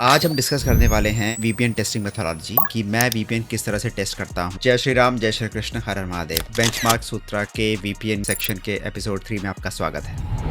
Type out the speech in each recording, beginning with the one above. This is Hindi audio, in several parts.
आज हम डिस्कस करने वाले हैं वीपीएन टेस्टिंग मेथोडोलॉजी कि मैं वीपीएन किस तरह से टेस्ट करता हूँ। जय श्री राम, जय श्री कृष्ण, हर हर महादेव। बेंचमार्क सूत्रा के वीपीएन सेक्शन के एपिसोड 3 में आपका स्वागत है।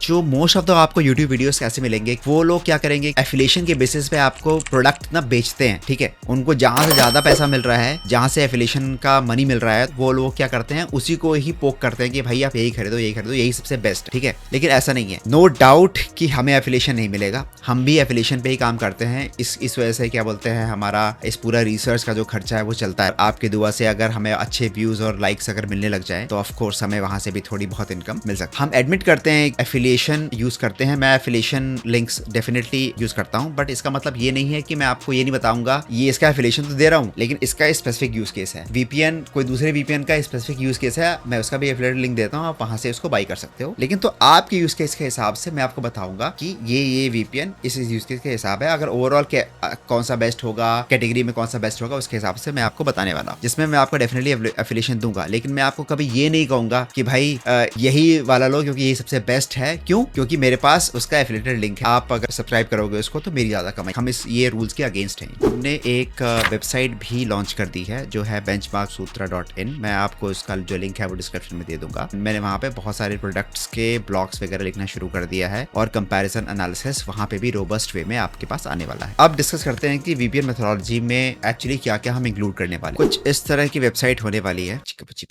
जो मोस्ट ऑफ द आपको YouTube वीडियोस कैसे मिलेंगे, वो लोग क्या करेंगे, एफिलिएशन के बेसिस पे आपको प्रोडक्ट ना बेचते हैं। ठीक है, उनको जहां से ज्यादा पैसा मिल रहा है, जहां से एफिलिएशन का मनी मिल रहा है, वो लोग क्या करते हैं, उसी को ही पोक करते हैं कि भाई आप यही खरीदो, यही खरीदो, यही सबसे बेस्ट। ठीक है, लेकिन ऐसा नहीं है। नो डाउट कि हमें एफिलिएशन नहीं मिलेगा, हम भी एफिलिएशन पे ही काम करते हैं। इस वजह से क्या बोलते हैं, हमारा इस पूरा रिसर्च का जो खर्चा है वो चलता है। आपकी दुआ से अगर हमें अच्छे व्यूज और लाइक्स अगर मिलने लग जाए तो ऑफकोर्स हमें वहां से भी थोड़ी बहुत इनकम मिल सकती है। हम एडमिट करते हैं एफिलिएशन यूज करते हैं, मैं एफिलिएशन लिंक्स डेफिनेटली यूज करता हूं, बट इसका मतलब ये नहीं है कि मैं आपको ये नहीं बताऊंगा ये इसका एफिलिएशन तो दे रहा हूं, लेकिन इसका स्पेसिफिक यूज केस है। वीपीएन कोई दूसरे वीपीएन का स्पेसिफिक यूज केस है, मैं उसका भी एफिलिएट लिंक देता हूं, आप वहां से उसको बाई कर सकते हो। लेकिन तो आपके यूज केस के हिसाब से मैं आपको बताऊंगा कि ये वीपीएन इस यूज केस के हिसाब है। अगर ओवरऑल कौन सा बेस्ट होगा, कैटेगरी में कौन सा बेस्ट होगा, उसके हिसाब से मैं आपको बताने वाला हूं, जिसमें मैं आपको डेफिनेटली एफिलिएशन दूंगा। लेकिन मैं आपको कभी ये नहीं कहूंगा कि भाई यही वाला लो क्योंकि यही सबसे बेस्ट है। क्यों? क्योंकि मेरे पास उसका एफिलिएटेड लिंक है। आप अगर सब्सक्राइब करोगे उसको तो मेरी ज्यादा कमाई। हम ये रूल्स के अगेंस्ट हैं। हमने एक वेबसाइट भी लॉन्च कर दी है जो है benchmarksutra.in। मैं आपको उसका जो लिंक है वो डिस्क्रिप्शन में दे दूंगा। मैंने वहां पे बहुत सारे प्रोडक्ट्स के ब्लॉग्स वगैरह लिखना शुरू कर दिया है और कंपैरिजन एनालिसिस वहां पे भी रोबस्ट वे में आपके पास आने वाला है। अब डिस्कस करते हैं कि वीपीएन मेथोडोलॉजी में एक्चुअली क्या क्या हम इंक्लूड करने वाले। कुछ इस तरह की वेबसाइट होने वाली है।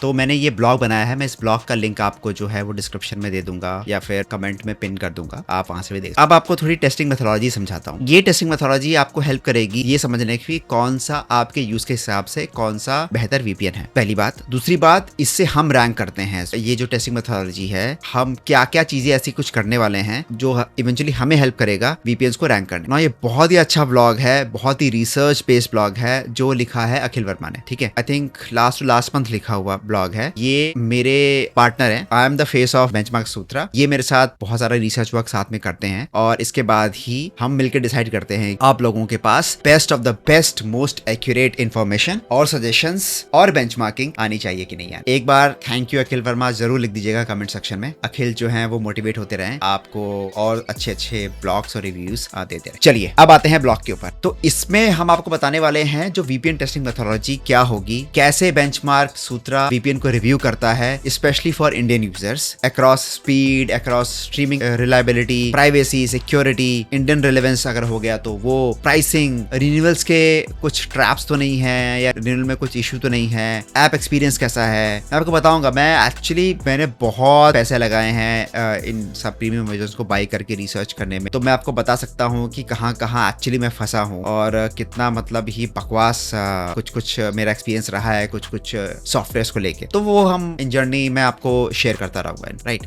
तो मैंने ये ब्लॉग बनाया है, मैं इस ब्लॉग का लिंक आपको जो है वो डिस्क्रिप्शन में दे दूंगा या फिर कमेंट में पिन कर दूंगा, आप वहां से भी देख। अब आपको थोड़ी टेस्टिंग मेथोडोलॉजी समझाता हूँ। ये टेस्टिंग मेथोडोलॉजी आपको हेल्प करेगी ये समझने की कौन सा आपके यूज के हिसाब से कौन सा बेहतर वीपीएन है, पहली बात। दूसरी बात, इससे हम रैंक करते हैं। ये जो टेस्टिंग मेथोडोलॉजी है, हम क्या क्या चीजें ऐसी कुछ करने वाले हैं जो इवेंचुअली हमें हेल्प करेगा वीपीएन को रैंक करने ना। ये बहुत ही अच्छा ब्लॉग है, बहुत ही रिसर्च बेस्ड ब्लॉग है जो लिखा है अखिल वर्मा ने। ठीक है, आई थिंक लास्ट मंथ लिखा हुआ ब्लॉग है। ये मेरे पार्टनर है, I am the face of benchmark Sutra. ये मेरे साथ बहुत सारा रिसर्च वर्क साथ में करते हैं और इसके बाद ही हम मिलकर डिसाइड करते हैं आप लोगों के पास best of the best most accurate information और सजेशंस और बेंचमार्किंग आनी चाहिए कि नहीं आनी। एक बार थैंक यू अखिल वर्मा जरूर लिख दीजिएगा कमेंट सेक्शन में। अखिल जो है वो मोटिवेट होते रहे, आपको और अच्छे अच्छे ब्लॉग्स और रिव्यूज देते रहे। चलिए अब आते हैं ब्लॉग के ऊपर। तो इसमें हम आपको बताने वाले हैं जो वीपीएन टेस्टिंग मेथोडोलॉजी क्या होगी, कैसे बेंचमार्क सूत्रा वीपीएन को रिव्यू करता है specially for Indian users across speed, across streaming reliability, privacy, security, Indian relevance अगर हो गया तो वो, प्राइसिंग, रिन्यूअल्स के कुछ ट्रैप्स तो नहीं है या रिन्यूअल में कुछ इशू तो नहीं है, ऐप एक्सपीरियंस कैसा है, मैं आपको बताऊंगा। मैंने बहुत पैसे लगाए हैं इन सब प्रीमियम वर्जन्स को बाई करके रिसर्च करने में, तो मैं आपको बता सकता हूँ कि कहाँ एक्चुअली मैं फंसा हूँ और कितना मतलब ही बकवास कुछ मेरा एक्सपीरियंस रहा है कुछ सॉफ्टवेयर को लेके। तो वो हम इन जर्नी में आपको शेयर करता रहूंगा। राइट,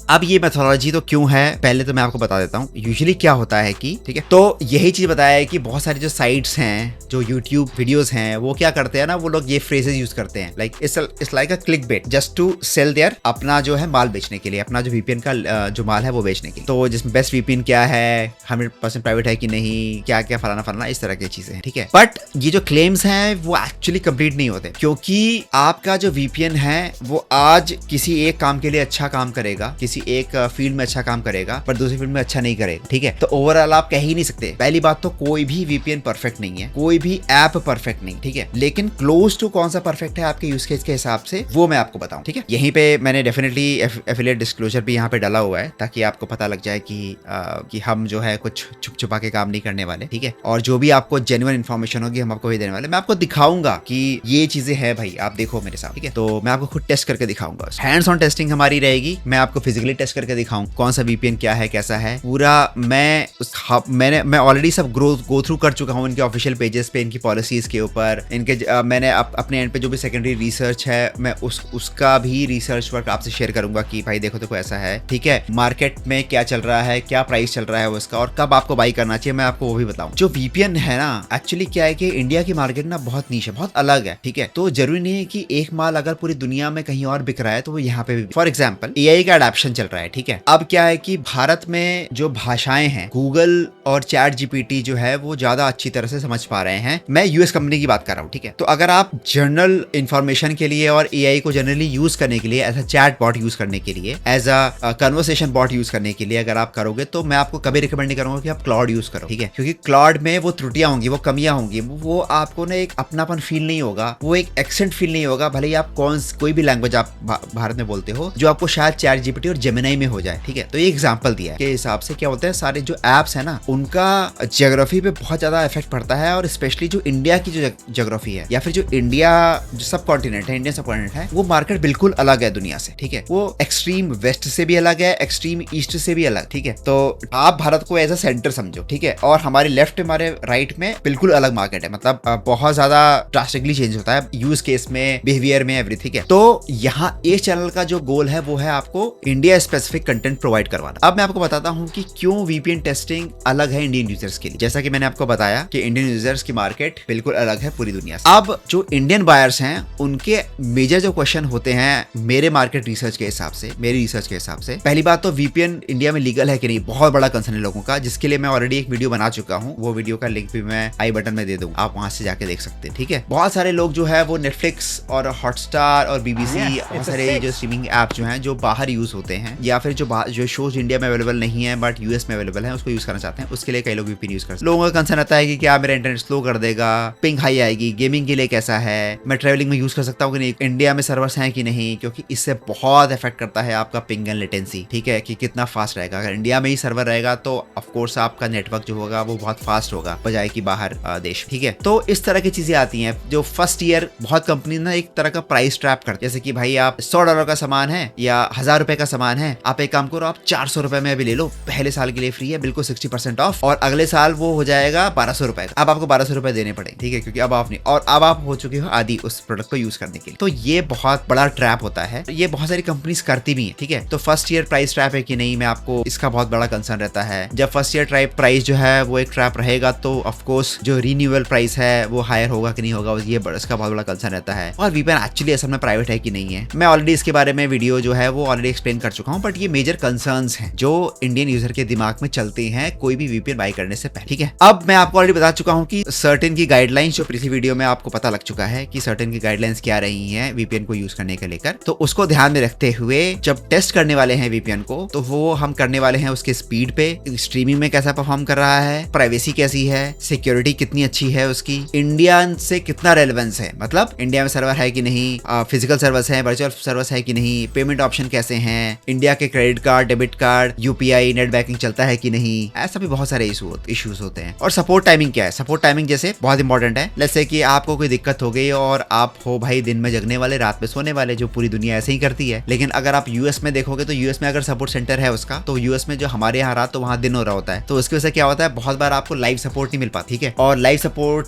अब ये मेथोडोलॉजी तो क्यों है, पहले तो मैं आपको बता देता हूँ यूजुअली क्या होता है कि, ठीक है, तो यही चीज बताया है कि बहुत सारी जो साइट्स हैं, जो यूट्यूब वीडियोस हैं, वो क्या करते हैं ना, वो लोग ये फ्रेजेस यूज करते हैं like it's like a clickbait just to sell there, अपना जो है माल बेचने के लिए, अपना जो वीपीएन का जो माल है वो बेचने के लिए। तो जिसमें बेस्ट वीपीएन क्या है, 100% प्राइवेट है कि नहीं, क्या क्या फलाना इस तरह की चीजें हैं। ठीक है, बट ये जो क्लेम्स हैं वो एक्चुअली कंप्लीट नहीं होते, क्योंकि आपका जो वीपीएन है वो आज किसी एक काम के लिए अच्छा काम करेगा, किसी एक फील्ड में अच्छा काम करेगा, पर दूसरी फील्ड में अच्छा नहीं करेगा। ठीक है, तो ओवरऑल आप कह ही नहीं सकते। पहली बात तो कोई भी वीपीएन परफेक्ट नहीं है, कोई भी ऐप परफेक्ट नहीं। ठीक है, लेकिन क्लोज टू कौन सा परफेक्ट है आपके यूज केस के हिसाब से वो मैं आपको बताऊं। ठीक है, यहीं पे मैंने डेफिनेटली एफिलिएट डिस्क्लोजर भी यहाँ पे डाला हुआ है ताकि आपको पता लग जाए कि हम जो है कुछ छुप छुपा के काम नहीं करने वाले। ठीक है, और जो भी आपको जेन्युइन इन्फॉर्मेशन होगी हम आपको ही देने वाले। मैं आपको दिखाऊंगा कि ये चीजें हैं भाई, आप देखो मेरे साथ। ठीक है, तो मैं आपको खुद टेस्ट करके दिखाऊंगा। हैंड्स ऑन टेस्टिंग हमारी रहेगी, मैं आपको फिजिकली टेस्ट करके दिखाऊं कौन सा वीपीएन क्या है, कैसा है पूरा। मैं ऑलरेडी सब गो थ्रू कर चुका हूं इनके ऑफिशियल पेजेस पे, इनकी पॉलिसीज के ऊपर, इनके मैंने अपने एंड पे जो भी सेकेंडरी रिसर्च है मैं उसका भी रिसर्च वर्क आपसे शेयर करूंगा कि भाई देखो ऐसा है। ठीक है, मार्केट में क्या चल रहा है, क्या प्राइस चल रहा है उसका और कब आपको बाई करना चाहिए, मैं आपको वो भी बताऊं। जो वीपीएन है ना, एक्चुअली क्या है कि इंडिया की मार्केट ना बहुत नीश है, बहुत अलग है। ठीक है, तो जरूरी नहीं है कि एक माल अगर पूरी दुनिया में कहीं और बिक रहा है तो वो यहाँ पे भी। फॉर एग्जाम्पल एआई का अडॉप्शन चल रहा है। ठीक है, है। अब क्या है कि भारत में जो भाषाएं हैं, गूगल और चैट जीपीटी जो है वो ज्यादा अच्छी तरह से समझ पा रहे हैं। मैं यूएस कंपनी की बात कर रहा हूँ, ठीक है। तो अगर आप जनरल इंफॉर्मेशन के लिए और एआई को जनरली यूज करने के लिए, as a chatbot use करने के लिए, as a conversation bot use करने के लिए अगर आप करोगे, तो मैं आपको कभी रिकमेंड नहीं करूंगा कि आप क्लॉड यूज करो, ठीक है। क्योंकि क्लॉड में वो त्रुटियां होंगी, वो कमियां होंगी, वो आपको ना एक अपनापन फील नहीं होगा, वो एक एक्सेंट फील नहीं होगा, भले ही आप कोई भी लैंग्वेज आप भारत में बोलते हो, जो आपको शायद चैट जीपीटी और जेमिनी में हो जाए, ठीक है। तो ये एग्जांपल दिया है के हिसाब से क्या होता है, सारे जो एप्स है ना, उनका ज्योग्राफी पे बहुत ज्यादा इफेक्ट पड़ता है। और स्पेशली जो इंडिया की जो ज्योग्राफी है, या फिर जो इंडिया जो सब कॉन्टिनेंट है, इंडियन सब कॉन्टिनेंट है, वो मार्केट बिल्कुल अलग है दुनिया से, ठीक है। वो एक्सट्रीम वेस्ट से भी अलग है, एक्सट्रीम ईस्ट से भी अलग, ठीक है। तो आप भारत को एज अ सेंटर समझो, ठीक है। और हमारे लेफ्ट हमारे राइट में बिल्कुल अलग मार्केट है, मतलब बहुत ज्यादा ड्रास्टिकली चेंज होता है यूज केस में, बिहेवियर में, एवरीथिंग है। तो यहाँ इस चैनल का जो गोल है वो है आपको इंडिया स्पेसिफिक कंटेंट प्रोवाइड करवाना। अब मैं आपको बताता हूँ कि क्यों वीपीएन टेस्टिंग अलग है इंडियन यूजर्स के लिए। जैसा कि मैंने आपको बताया कि इंडियन यूजर्स की मार्केट बिल्कुल अलग है पूरी दुनिया से। अब जो इंडियन बायर्स हैं, उनके मेजर जो क्वेश्चन होते हैं मेरे मार्केट रिसर्च के हिसाब से, मेरी रिसर्च के हिसाब से, पहली बात तो वीपीएन इंडिया में लीगल है कि नहीं, बहुत बड़ा कंसर्न है लोगों का, जिसके लिए मैं ऑलरेडी एक वीडियो बना चुका हूँ। वो वीडियो का लिंक भी मैं आई बटन में दे दूंगा, आप वहां से जाके देख सकते हैं, ठीक है। बहुत सारे लोग जो है वो नेटफ्लिक्स और हॉटस्टार और बीबीसी, बहुत सारे जो स्ट्रीमिंग ऐप जो हैं जो बाहर यूज होते हैं, या फिर जो शोज इंडिया में अवेलेबल नहीं है बट यूएस में अवेलेबल है, उसको यूज करना चाहते हैं, उसके लिए कई लोग वीपीएन यूज करते हैं। लोगों का कंसर्न आता है कि क्या मेरा इंटरनेट स्लो कर देगा, पिंग हाई आएगी, गेमिंग के लिए कैसा है, मैं ट्रैवलिंग में यूज कर सकता हूँ कि नहीं, इंडिया में सर्वर्स हैं कि नहीं, क्योंकि इससे बहुत इफेक्ट करता है आपका पिंग एंड लेटेंसी, ठीक है, कि कितना फास्ट रहेगा। अगर इंडिया में ही सर्वर रहेगा तो ऑफकोर्स आपका नेटवर्क जो होगा वो बहुत फास्ट होगा बजाय कि बाहर देश, ठीक है। तो इस तरह की चीजें आती हैं जो फर्स्ट ईयर बहुत कंपनी ना एक तरह का प्राइस ट्रैप करती है। जैसे कि भाई आप $100 का सामान है या $1000 का सामान है, आप एक काम करो, आप $400 में अभी ले लो, पहले साल के लिए फ्री है, बिल्कुल 60% ऑफ, और अगले साल वो हो जाएगा $1200 का। अब आपको $1200 देने पड़े, ठीक है, क्योंकि अब आप नहीं, और अब आप हो चुके हो आदि उस प्रोडक्ट को यूज करने के लिए। तो ये बहुत बड़ा ट्रैप होता है, ये बहुत सारी कंपनीज करती भी है, ठीक है। तो फर्स्ट ईयर प्राइस ट्रैप है कि नहीं, मैं आपको इसका बहुत बड़ा कंसर्न रहता है। जब फर्स्ट ईयर प्राइस जो है वो एक ट्रैप रहेगा, तो ऑफकोर्स जो रिन्यूअल प्राइस है वो हायर होगा कि नहीं होगा, ये इसका बहुत बड़ा कंसर्न रहता है। और वीपीएन एक्चुअली असल में प्राइवेट है कि नहीं है, मैं ऑलरेडी इसके बारे में वीडियो जो है वो ऑलरेडी एक्सप्लेन कर चुका हूँ। बट ये मेजर कंसर्न्स हैं जो इंडियन यूजर के दिमाग में चलते हैं कोई भी वीपीएन बाय करने से पहले, ठीक है। अब मैं आपको ऑलरेडी बता चुका हूँ कि सर्टेन की गाइडलाइंस, जो पिछली वीडियो में आपको पता लग चुका है कि सर्टेन की गाइडलाइंस क्या रही है वीपीएन को यूज करने के लेकर, तो उसको ध्यान में रखते हुए जब टेस्ट करने वाले हैं वीपीएन को, तो वो हम करने वाले हैं उसके स्पीड पे, स्ट्रीमिंग में कैसा परफॉर्म कर रहा है, प्राइवेसी कैसी है, सिक्योरिटी कितनी अच्छी है उसकी, इंडिया से कितना रेलेवेंस है, मतलब इंडिया में सर्वर है कि नहीं, फिजिकल सर्वर्स है, वर्चुअल सर्वर्स है कि नहीं, पेमेंट ऑप्शन कैसे हैं, इंडिया के credit card, debit card, UPI, net banking चलता है कि नहीं, ऐसा भी बहुत सारे इश्यूज होते हैं। और सपोर्ट टाइमिंग क्या है, सपोर्ट टाइमिंग जैसे बहुत इंपॉर्टेंट है। जैसे कि आपको कोई दिक्कत हो गई और आप हो भाई दिन में जगने वाले, रात में सोने वाले, जो पूरी दुनिया ऐसे ही करती है, लेकिन अगर आप यूएस में देखोगे तो यूएस में अगर सपोर्ट सेंटर है उसका, तो यूएस में जो हमारे यहाँ रात, तो वहाँ दिन हो रहा होता है। तो उसकी वजह से क्या होता है, बहुत बार आपको लाइव सपोर्ट नहीं मिल पाती, ठीक है। और लाइव सपोर्ट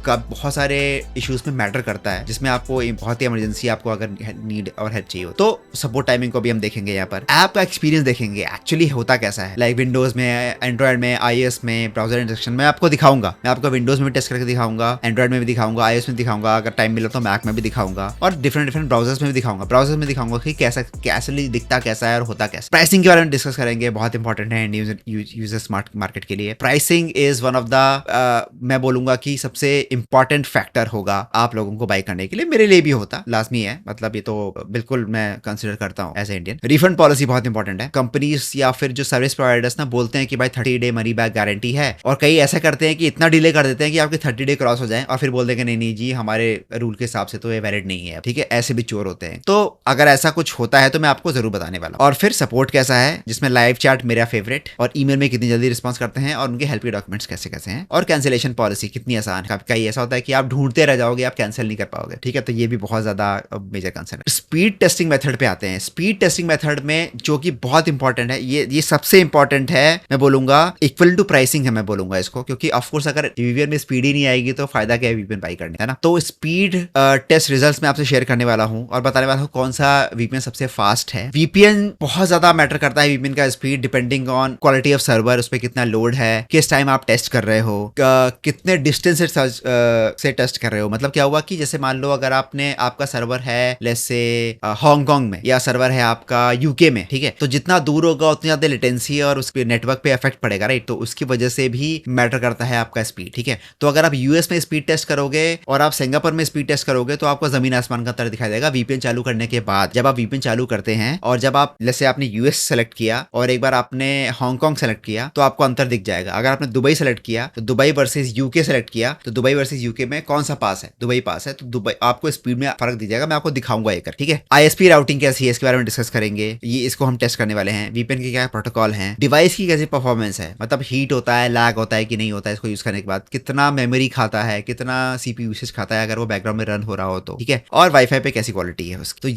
का बहुत सारे इश्यूज में मैटर करता है, जिसमें आपको बहुत ही इमरजेंसी आपको अगर नीड और हेल्प चाहिए हो, तो सपोर्ट टाइमिंग को भी हम देखेंगे। यहाँ पर ऐप का एक्सपीरियंस देखेंगे, एक्चुअली होता कैसा है, लाइक विंडोज में, एंड्रॉइड में, आईओएस में, ब्राउजर इंस्ट्रक्शन में आपको दिखाऊंगा। मैं आपको विंडोज में भी टेस्ट करके दिखाऊंगा, एंड्रॉइड में भी दिखाऊंगा, आईओएस में दिखाऊंगा, अगर टाइम मिला तो मैक में भी दिखाऊंगा, और डिफरेंट ब्राउजर्स में भी दिखाऊंगा। ब्राउजर्स में दिखाऊंगा कि कैसे दिखता कैसा है और होता कैसा। प्राइसिंग के बारे में डिस्कस करेंगे, बहुत इंपॉर्टेंट है इंडियन यूजर स्मार्ट मार्केट के लिए। Pricing is one of the मैं बोलूंगा कि सबसे इंपॉर्टेंट फैक्टर होगा आप लोगों को बाय करने के लिए, मेरे लिए भी होता, लाजमी है, मतलब ये तो बिल्कुल मैं कंसिडर करता हूँ as a Indian. Refund policy बहुत इंपॉर्टेंट है। कंपनीज या फिर जो सर्विस प्रोवाइडर्स ना बोलते हैं कि भाई 30 डे मनी बैक गारंटी है, और कई ऐसा करते हैं कि इतना डिले कर देते हैं कि आपके 30 डे क्रॉस हो जाए और फिर बोल देंगे नहीं जी हमारे रूल के हिसाब से तो ये वैलिड नहीं है, ठीक है। ऐसे भी चोर होते हैं। तो अगर ऐसा कुछ होता है तो मैं आपको जरूर बताने वाला हूं। और फिर सपोर्ट कैसा है, जिसमें लाइव चैट मेरा फेवरेट, और ईमेल में कितनी जल्दी रिस्पॉन्स करते हैं, और उनके हेल्प के डॉक्यूमेंट्स कैसे कैसे हैं, और कैंसिलेशन पॉलिसी कितनी आसान है। कई ऐसा होता है कि आप ढूंढते रह जाओगे, आप कैंसिल नहीं कर पाओगे, ठीक है। तो ये भी बहुत ज्यादा मेजर कंसर्न है। स्पीड टेस्टिंग मेथड पे आते हैं। स्पीड टेस्टिंग मेथड में जो कि बहुत इंपॉर्टेंट है, ये सबसे इंपॉर्टेंट है, मैं बोलूंगा इक्वल टू प्राइसिंग है, मैं बोलूंगा इसको, क्योंकि ऑफकोर्स अगर वीपीएन में स्पीड ही नहीं आएगी तो फायदा क्या है वीपीएन बाई करने, है ना। तो स्पीड टेस्ट रिजल्ट्स में आपसे शेयर करने वाला हूं और बताने वाला हूं कौन सा वीपीएन सबसे फास्ट है। वीपीएन बहुत ज्यादा मैटर करता है, वीपीएन का speed depending on quality of server, उस पर कितना लोड है, किस टाइम आप टेस्ट कर रहे हो, कितने डिस्टेंस से टेस्ट कर रहे हो। मतलब क्या हुआ कि जैसे मान लो अगर आपका सर्वर है लेट्स से हांगकांग में, या सर्वर है आपका यूके में, ठीक ठीक है। तो जितना दूर होगा उतनी ज्यादा लेटेंसी और उसके नेटवर्क पे इफेक्ट पड़ेगा, राइट। तो उसकी वजह से भी मैटर करता है आपका स्पीड, ठीक है। तो अगर आप यूएस में स्पीड टेस्ट करोगे और आप सिंगापुर में स्पीड टेस्ट करोगे तो आपको जमीन आसमान का अंतर दिखाई देगा वीपीएन चालू करने के बाद। जब आप वीपीएन चालू करते हैं और जब आप जैसे आपने यूएस सेलेक्ट किया और एक बार आपने हांगकांग सेलेक्ट किया तो आपको अंतर दिख जाएगा। अगर आपने दुबई सेलेक्ट किया तो दुबई वर्सेस यूके सेलेक्ट किया तो दुबई वर्सेस यूके में कौन सा पास है, दुबई पास है, तो दुबई आपको स्पीड में फर्क दिख जाएगा। मैं आपको दिखाऊंगा एक, ठीक है। आईएसपी राउटिंग कैसी है इसके बारे में डिस्कस करेंगे, ये इसको हम टेस्ट करने वाले हैं। वीपीएन के क्या प्रोटोकॉल हैं, डिवाइस की कैसी परफॉर्मेंस है, मतलब हीट होता है, लैग होता है कि नहीं होता है इसको यूज करने के बाद, कितना मेमोरी खाता है, कितना सीपीयू यूसेज खाता है अगर वो बैकग्राउंड में रन हो रहा हो तो, ठीक है। और वाईफाई पे कैसी क्वालिटी है उसकी। तो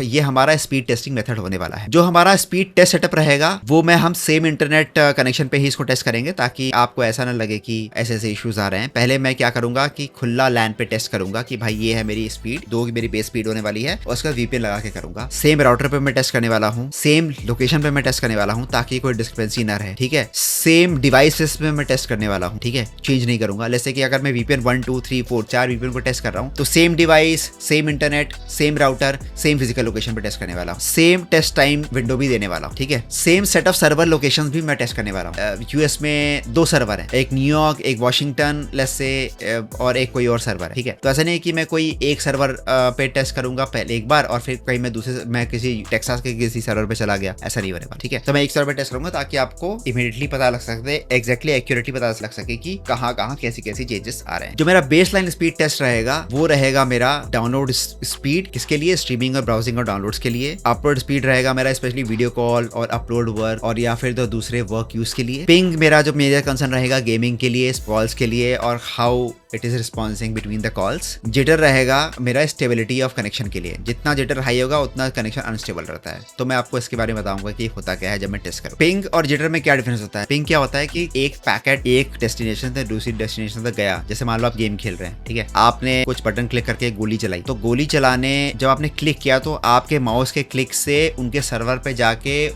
ये हमारा स्पीड टेस्टिंग मेथड होने वाला है। जो हमारा स्पीड टेस्ट सेटअप रहेगा वो मैं हम सेम इंटरनेट कनेक्शन पे ही इसको टेस्ट करेंगे ताकि आपको ऐसा ना लगे कि ऐसे ऐसे इश्यूज आ रहे हैं। पहले मैं क्या करूंगा कि खुला लैन पे टेस्ट करूंगा कि भाई ये है मेरी स्पीड, दो मेरी बेस स्पीड होने वाली है, और उसके बाद वीपीएन लगा के करूंगा। सेम राउटर पे मैं टेस्ट करने वाला हूँ, सेम लोकेशन पे मैं टेस्ट करने वाला हूँ ताकि कोई डिस्क्रिपेंसी ना रहे, ठीक है। सेम डिवाइसेस पे मैं टेस्ट करने वाला हूँ, ठीक है, चेंज नहीं करूंगा। जैसे कि अगर मैं वीपीएन 1 2 3 4 4 वीपीएन को टेस्ट कर रहा हूँ तो same device, same internet, same router, same physical location पे टेस्ट करने वाला हूँ। सेम टेस्ट टाइम विंडो भी देने वाला हूँ, ठीक है। Same set of server locations भी मैं टेस्ट करने वाला हूँ। यूएस में 2 सर्वर है, एक न्यूयॉर्क, एक वॉशिंगटन लेट्स से, और एक कोई और सर्वर है, ठीक है। तो ऐसा नहीं है कि मैं कोई एक सर्वर पे टेस्ट करूंगा पहले एक बार और फिर कहीं मैं किसी टेक्सास के किसी सर्वर पे चला गया, ऐसा नहीं बनेगा, ठीक है। तो मैं एक सर्वर पे टेस्ट करूंगा ताकि आपको इमीडिएटली पता लग सकते, एग्जैक्टली एक्यूरेटली पता लग सके कि कहाँ कैसी चेंजेस आ रहे हैं। जो मेरा बेसलाइन स्पीड टेस्ट रहेगा वो रहेगा मेरा डाउनलोड स्पीड, किसके लिए, स्ट्रीमिंग और ब्राउजिंग और डाउनलोड्स के लिए। अपलोड स्पीड रहेगा मेरा स्पेशली वीडियो कॉल और अपलोड वर्क और या फिर दूसरे वर्क यूज के लिए। पिंग मेरा जो मेजर कंसर्न रहेगा गेमिंग के लिए, कॉल्स के लिए और how it is responding between the calls. Jitter रहेगा मेरा स्टेबिलिटी ऑफ कनेक्शन के लिए, जितना जिटर हाई होगा उतना कनेक्शन अनस्टेबल रहता है। तो मैं आपको इसके बारे में बताऊंगा कि होता क्या है जब मैं टेस्ट करूं। पिंग और जिटर में क्या डिफरेंस होता है। पिंग क्या होता है कि एक पैकेट एक डेस्टिनेशन से दूसरी डेस्टिनेशन तक गया, जैसे मान लो आप गेम खेल रहे हैं, ठीक है, आपने कुछ बटन क्लिक करके गोली चलाई, तो गोली चलाने जब आपने क्लिक किया तो आपके माउस के क्लिक से उनके सर्वर पे जाके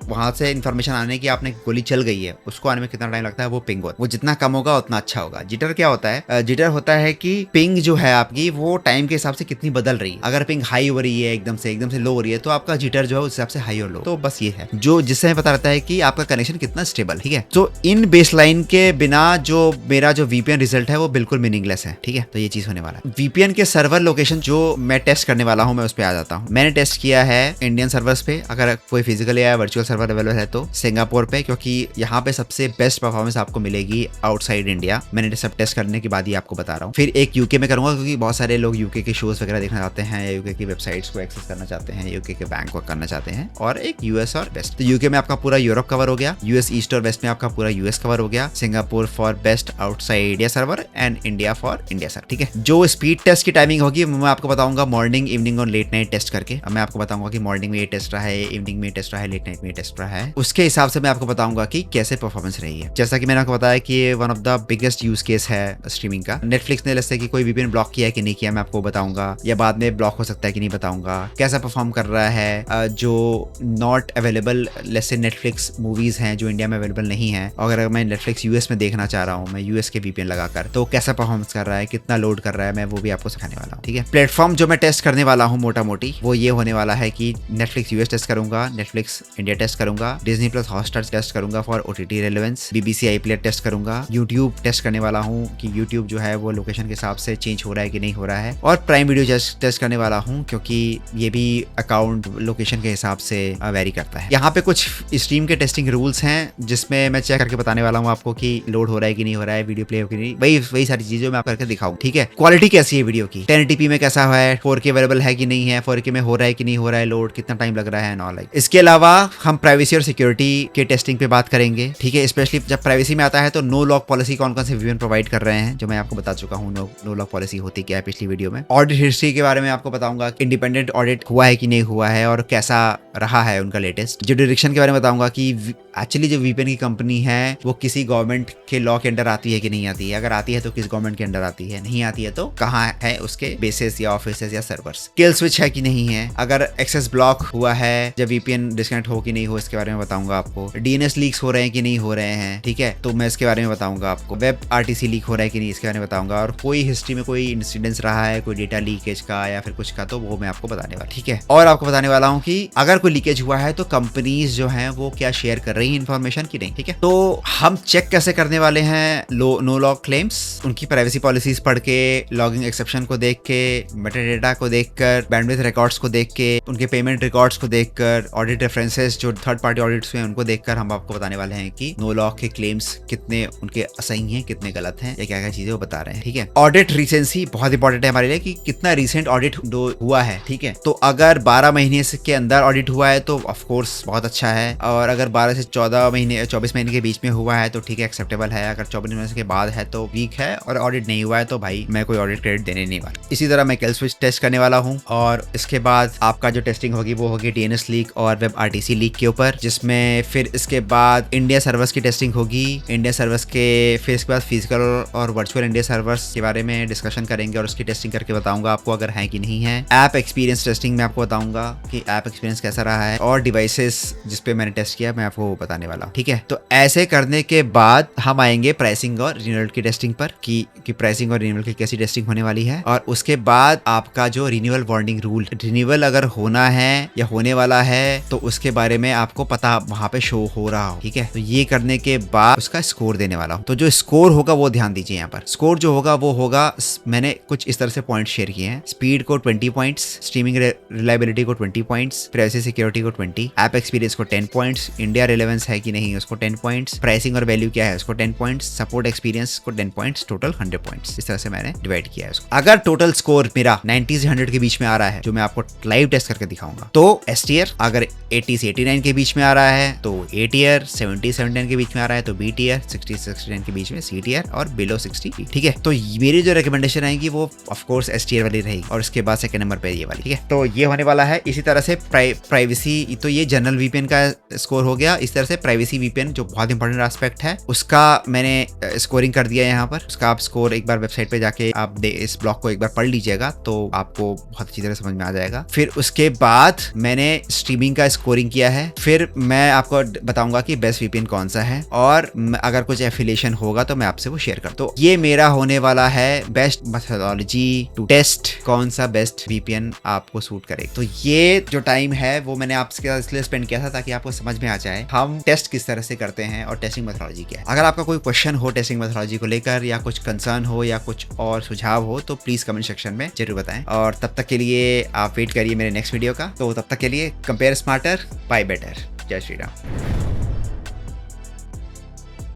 वहां से इंफॉर्मेशन आने की आपने गोली चल गई है, उसको आने में कितना टाइम लगता है, वो पिंग होता है। वो जितना कम होगा उतना अच्छा होगा। जिटर क्या होता है, जिटर होता है कि पिंग जो है आपकी वो टाइम के हिसाब से कितनी बदल रही है। अगर पिंग हाई हो रही है एकदम से लो हो रही है तो आपका जिटर जो है उस हिसाब से हाई और लो। तो बस ये है जो जिससे पता रहता है कि आपका कनेक्शन कितना स्टेबल, ठीक है। तो इन बेसलाइन के बिना जो मेरा जो वीपीएन रिजल्ट है वो बिल्कुल मीनिंगलेस है, ठीक है। तो ये चीज होने वाला है। वीपीएन के सर्वर लोकेशन जो मैं टेस्ट करने वाला हूँ मैं उस पर आ जाता हूँ। मैंने टेस्ट किया है इंडियन सर्वर्स पे, अगर कोई फिजिकल या वर्चुअल सर्वर अवेलेबल है तो सिंगापुर पे, क्योंकि यहाँ पे सबसे बेस्ट परफॉर्मेंस आपको मिलेगी आउटसाइड इंडिया। मैंने सब टेस्ट करने के बाद ही आपको बता रहा हूँ। फिर एक यूके में करूंगा क्योंकि बहुत सारे लोग यूके के शोज वगैरह देखना चाहते हैं या यूके की वेबसाइट्स को एक्सेस करना चाहते हैं, यूके के बैंक को करना चाहते हैं, और एक यूएस और वेस्ट। तो यूके में आपका पूरा यूरोप कवर हो गया, यूएस ईस्ट और वेस्ट में आपका पूरा यूएस कवर हो गया, Singapore for best outside India server and India for India server, ठीक है। जो स्पीड टेस्ट की टाइमिंग होगी मैं आपको बताऊंगा मॉर्निंग, इवनिंग और लेट नाइट टेस्ट करके। मैं आपको बताऊंगा कि मॉर्निंग में ये टेस्ट रहा है, इवनिंग में टेस्ट रहा है, लेट नाइट में टेस्ट रहा है। उसके हिसाब से मैं आपको बताऊंगा कि कैसे परफॉर्मेंस रही है। जैसा कि मैंने आपको बताया कि ये one of the biggest use case है स्ट्रीमिंग का। नेटफ्लिक्स ने जैसे कि कोई वीपीएन ब्लॉक किया है कि नहीं किया मैं आपको बताऊंगा, या बाद में ब्लॉक हो सकता है कि नहीं बताऊंगा। कैसा परफॉर्म कर रहा है जो नॉट अवेलेबल जैसे नेटफ्लिक्स मूवीज हैं जो इंडिया में अवेलेबल नहीं है, अगर मैं नेटफ्लिक्स यूएस में देखना चाह रहा हूँ मैं यूएस के वीपीएन लगाकर, तो कैसा परफॉर्मेंस कर रहा है, कितना लोड कर रहा है, मैं वो भी आपको सिखाने वाला हूँ, ठीक है। प्लेटफॉर्म जो मैं टेस्ट करने वाला हूँ मोटा मोटी वो ये होने वाला है कि नेटफ्लिक्स यूएस टेस्ट करूंगा, नेटफ्लिक्स इंडिया टेस्ट करूंगा, डिज्नी प्लस हॉटस्टार टेस्ट करूंगा for OTT relevance, BBC iPlayer test करूंगा, यूट्यूब टेस्ट करने वाला हूँ कि यूट्यूब जो है वो लोकेशन के हिसाब से चेंज हो रहा है कि नहीं हो रहा है, और प्राइम वीडियो टेस्ट करने वाला हूँ क्योंकि ये भी अकाउंट लोकेशन के हिसाब से वेरी करता है। यहाँ पे कुछ स्ट्रीम के टेस्टिंग रूल्स हैं जिसमें मैं चेक करके बताने वाला हूँ आपको कि लोड हो रहा है कि नहीं हो रहा है, वीडियो प्ले हो कि नहीं, वही सारी चीजें मैं आप करके दिखाऊं, ठीक है। क्वालिटी कैसी है वीडियो की, 1080p में कैसा है, 4K अवेलेबल है कि नहीं है, 4K में हो रहा है कि नहीं हो रहा है लोड, कितना टाइम लग रहा है, नॉल लाइक। इसके अलावा हम प्राइवेसी और सिक्योरिटी के टेस्टिंग पे बात करेंगे, ठीक है। स्पेशली जब प्राइवेसी में आता है तो नो लॉक पॉलिसी कौन कौन से वीपीएन प्रोवाइड कर रहे हैं जो मैं आपको बता चुका हूँ। नो लॉक पॉलिसी होती क्या है पिछली वीडियो में। ऑडिट हिस्ट्री के बारे में आपको बताऊंगा, इंडिपेंडेंट ऑडिट हुआ है कि नहीं हुआ है और कैसा रहा है उनका लेटेस्ट। जुडिक्शन के बारे में बताऊंगा कि एक्चुअली जो VPN की कंपनी है वो किसी गवर्नमेंट के लॉ के अंडर आती है कि नहीं आती है, अगर आती है तो किस गवर्नमेंट के अंडर आती है, नहीं आती है तो कहाँ है उसके बेसिस या ऑफिसेस या सर्वर्स, किल स्विच है कि नहीं है, अगर एक्सेस ब्लॉक हुआ है जब VPN डिस्कनेक्ट हो कि नहीं हो, इसके बारे में बताऊंगा आपको। DNS लीक्स हो रहे हैं कि नहीं हो रहे हैं, ठीक है, तो मैं इसके बारे में बताऊंगा आपको। वेब RTC लीक हो रहा है कि नहीं, इसके बारे में बताऊंगा। और कोई हिस्ट्री में कोई इंसिडेंस रहा है कोई डेटा लीकेज का या फिर कुछ का, तो वो मैं आपको बताने वाला, ठीक है। और आपको बताने वाला हूँ कि अगर कोई लीकेज हुआ है तो कंपनीज जो है वो क्या शेयर कर रही है इन्फॉर्मेशन की नहीं, ठीक है। तो हम चेक कैसे करने वाले हैं नो लॉग क्लेम्स, उनकी प्राइवेसी पॉलिसीज पढ़ के, लॉगिंग एक्सेप्शन को देख के, मेटा डेटा को देखकर, बैंडविड्थ रिकॉर्ड्स को देख के, उनके पेमेंट रिकॉर्ड्स को देखकर, ऑडिट रेफरेंसेस जो थर्ड पार्टी ऑडिट्स हुए उनको देखकर हम आपको बताने वाले हैं कि नो लॉग के क्लेम्स कितने उनके सही हैं, कितने गलत हैं, या क्या क्या चीजें वो बता रहे हैं, ठीक है। ऑडिट रिसेंसी बहुत इंपॉर्टेंट है हमारे लिए कि कितना रिसेंट ऑडिट हुआ है, ठीक है। तो अगर 12 महीने के अंदर ऑडिट हुआ है तो ऑफ कोर्स बहुत अच्छा है, और अगर 12 से 14 महीने 24 महीने के बीच में हुआ है तो ठीक है, एक्सेप्टेबल है। अगर 24 महीने के बाद है तो वीक है, और ऑडिट नहीं हुआ है तो भाई मैं कोई ऑडिट क्रेडिट देने नहीं वाला। इसी तरह मैं किल स्विच टेस्ट करने वाला हूँ, और इसके बाद आपका जो टेस्टिंग होगी वो होगी DNS लीक और वेब RTC लीक के ऊपर, जिसमें फिर इसके बाद इंडिया सर्वर्स की टेस्टिंग होगी। इंडिया सर्वर्स के फिर इसके बाद फिजिकल और वर्चुअल इंडिया सर्वर्स के बारे में डिस्कशन करेंगे और उसकी टेस्टिंग करके बताऊंगा आपको अगर है कि नहीं है। ऐप एक्सपीरियंस टेस्टिंग में आपको बताऊंगा कि ऐप एक्सपीरियंस कैसा रहा है, और डिवाइसेस जिसपे मैंने टेस्ट किया मैं आपको बताने वाला हूँ, ठीक है। तो ऐसे करने के बाद हम आएंगे प्राइसिंग और रिन्यूअल की टेस्टिंग पर कि प्राइसिंग और रिन्यूअल की कैसी टेस्टिंग होने वाली है, और उसके बाद आपका जो रिन्यूअल वार्निंग रूल, रिन्यूअल अगर होना है या होने वाला है तो उसके बारे में आपको पता वहां पे शो हो रहा हो, ठीक है। तो ये करने के बाद उसका स्कोर देने वाला हूँ। तो जो स्कोर होगा वो ध्यान दीजिए, यहाँ पर स्कोर जो होगा वो होगा, मैंने कुछ इस तरह से पॉइंट शेयर किए हैं। स्पीड को 20 पॉइंट्स, स्ट्रीमिंग रिलायबिलिटी को 20 पॉइंट्स, प्राइवेसी सिक्योरिटी को 20, ऐप एक्सपीरियंस को 10 पॉइंट्स, इंडिया रिलेवेंस है कि नहीं उसको 10 पॉइंट्स, प्राइसिंग और वैल्यू क्या है उसको 10 पॉइंट्स, सपोर्ट एक्सपीरियंस को 10 पॉइंट्स, टोटल 100 पॉइंट्स। इस तरह से मैंने डिवाइड किया है उसको। अगर टोटल स्कोर मेरा 90 से 100 के बीच में आ रहा है, जो मैं आपको लाइव टेस्ट करके दिखाऊंगा, तो एस टियर। अगर 80 से 89 के बीच में आ रहा है तो ए टियर, 70 से 79 के बीच में आ रहा है तो बी टियर, 60 से 69 के बीच में सी टियर, और बिलो 60, ठीक है। तो मेरी जो रिकमेंडेशन रहेगी वो ऑफ कोर्स एस टियर वाली रहेगी, और उसके बाद सेकंड नंबर पे ये वाली, ठीक है। तो ये होने वाला है। इसी तरह से प्राइवेसी, तो ये जनरल VPN का स्कोर हो गया। इस तरह से प्राइवेसी VPN जो बहुत इंपॉर्टेंट एस्पेक्ट है उसका मैंने स्कोरिंग कर दिया यहाँ पर। उसका आप स्कोर एक बार वेबसाइट पे जाके आप इस ब्लॉग को एक बार पढ़ लीजिएगा तो आपको बहुत अच्छी तरह समझ में आ जाएगा। फिर उसके बाद मैंने स्ट्रीमिंग का स्कोरिंग किया है। फिर मैं आपको बताऊंगा कि बेस्ट VPN कौन सा है, और अगर कुछ एफिलिएशन होगा तो मैं आपसे वो शेयर कर। तो ये मेरा होने वाला है बेस्ट मेथोडोलॉजी टू टेस्ट कौन सा बेस्ट VPN आपको सूट करे। तो ये जो टाइम है वो मैंने आपके साथ इसलिए स्पेंड किया था ताकि आपको समझ में आ जाए हम टेस्ट किस तरह से करते हैं और टेस्टिंग मेथोडोलॉजी क्या है। अगर आपका कोई क्वेश्चन हो टेस्टिंग मेथोडोलॉजी को लेकर, या कुछ कंसर्न हो या कुछ और सुझाव हो, तो प्लीज कमेंट सेक्शन में जरूर बताएं। और तब तक के लिए आप वेट करिए मेरे नेक्स्ट वीडियो का। तो तब तक के लिए कंपेयर स्मार्टर, बाय बेटर। जय श्री राम।